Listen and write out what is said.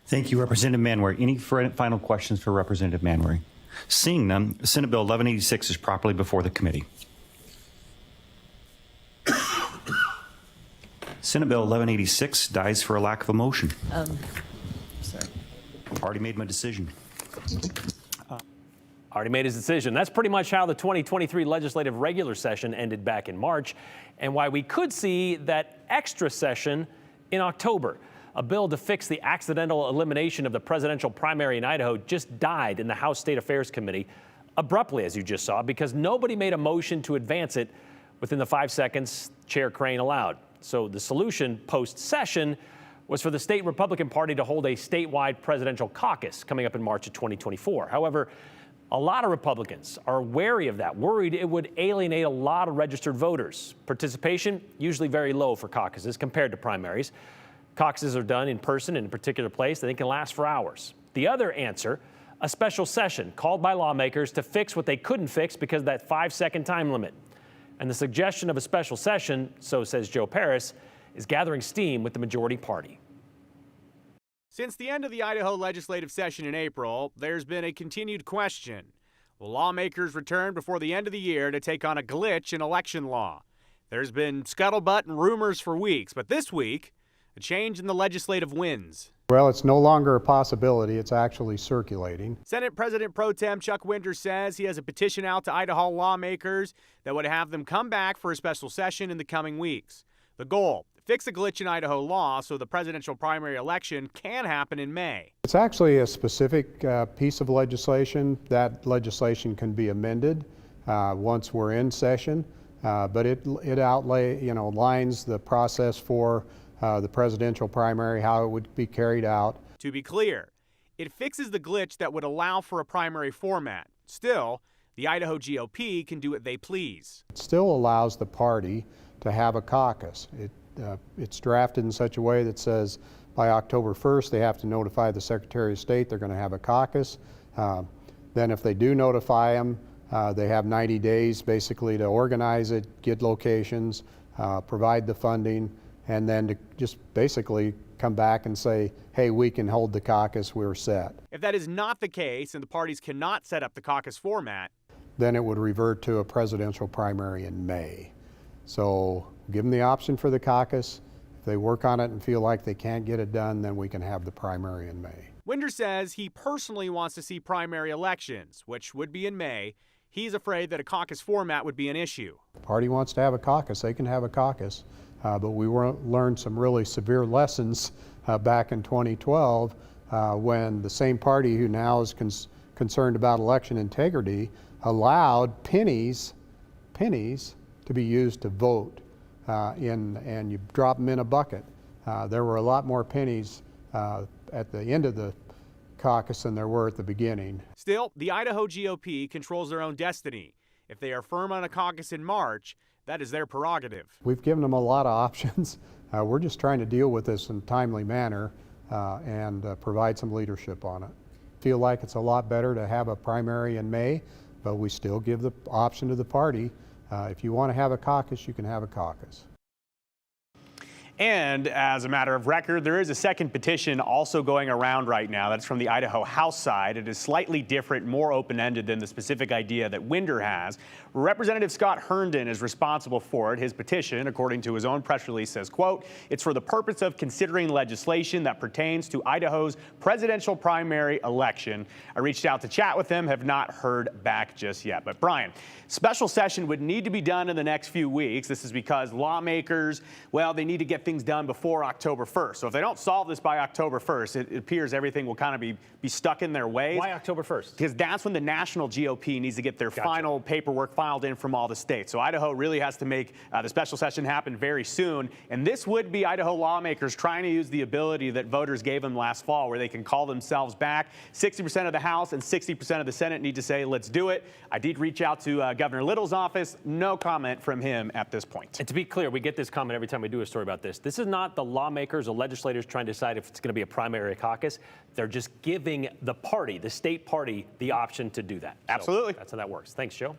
Thank you, Representative Manwaring. Any final questions for Representative Manwaring? Seeing none, Senate Bill 1186 is properly before the committee. Senate Bill 1186 dies for a lack of a motion. Sorry. Already made my decision. Already made his decision. That's pretty much how the 2023 legislative regular session ended back in March, and why we could see that extra session in October. A bill to fix the accidental elimination of the presidential primary in Idaho just died in the House State Affairs Committee abruptly, as you just saw, because nobody made a motion to advance it within the 5 seconds Chair Crane allowed. So the solution post-session was for the state Republican Party to hold a statewide presidential caucus coming up in March of 2024. However, a lot of Republicans are wary of that, worried it would alienate a lot of registered voters. Participation usually very low for caucuses compared to primaries. Caucuses are done in person in a particular place and they can last for hours. The other answer, a special session called by lawmakers to fix what they couldn't fix because of that 5-second time limit. And the suggestion of a special session, so says Joe Paris, is gathering steam with the majority party. Since the end of the Idaho legislative session in April, there's been a continued question. Will lawmakers return before the end of the year to take on a glitch in election law? There's been scuttlebutt and rumors for weeks, but this week, a change in the legislative winds. Well, it's no longer a possibility. It's actually circulating. Senate President Pro Tem Chuck Winter says he has a petition out to Idaho lawmakers that would have them come back for a special session in the coming weeks. The goal, fix a glitch in Idaho law so the presidential primary election can happen in May. It's actually a specific piece of legislation. That legislation can be amended once we're in session, but it outlines the process for the presidential primary, how it would be carried out. To be clear, it fixes the glitch that would allow for a primary format. Still, the Idaho GOP can do what they please. It still allows the party to have a caucus. It's drafted in such a way that says by October 1st they have to notify the Secretary of State they're going to have a caucus. Then if they do notify them, they have 90 days basically to organize it, get locations, provide the funding, and then to just basically come back and say, hey, we can hold the caucus, we're set. If that is not the case and the parties cannot set up the caucus format, then it would revert to a presidential primary in May. So give them the option for the caucus. If they work on it and feel like they can't get it done, then we can have the primary in May. Winter says he personally wants to see primary elections, which would be in May. He's afraid that a caucus format would be an issue. The party wants to have a caucus, they can have a caucus. But we learned some really severe lessons back in 2012 when the same party who now is concerned about election integrity allowed pennies to be used to vote and you drop them in a bucket. There were a lot more pennies at the end of the caucus than there were at the beginning. Still, the Idaho GOP controls their own destiny. If they are firm on a caucus in March, that is their prerogative. We've given them a lot of options. We're just trying to deal with this in a timely manner and provide some leadership on it. Feel like it's a lot better to have a primary in May, but we still give the option to the party. If you want to have a caucus, you can have a caucus. And as a matter of record, there is a second petition also going around right now. That's from the Idaho House side. It is slightly different, more open-ended than the specific idea that Winder has. Representative Scott Herndon is responsible for it. His petition, according to his own press release, says, quote, it's for the purpose of considering legislation that pertains to Idaho's presidential primary election. I reached out to chat with him, have not heard back just yet. But Brian, special session would need to be done in the next few weeks. This is because lawmakers, well, they need to get things done before October 1st. So if they don't solve this by October 1st, it appears everything will kind of be stuck in their ways. Why October 1st? Because that's when the national GOP needs to get their final paperwork filed in from all the states. So Idaho really has to make the special session happen very soon. And this would be Idaho lawmakers trying to use the ability that voters gave them last fall, where they can call themselves back. 60% of the House and 60% of the Senate need to say, let's do it. I did reach out to Governor Little's office. No comment from him at this point. And to be clear, we get this comment every time we do a story about this. This is not the lawmakers or legislators trying to decide if it's going to be a primary or caucus. They're just giving the party, the state party, the option to do that. Absolutely. So that's how that works. Thanks, Joe.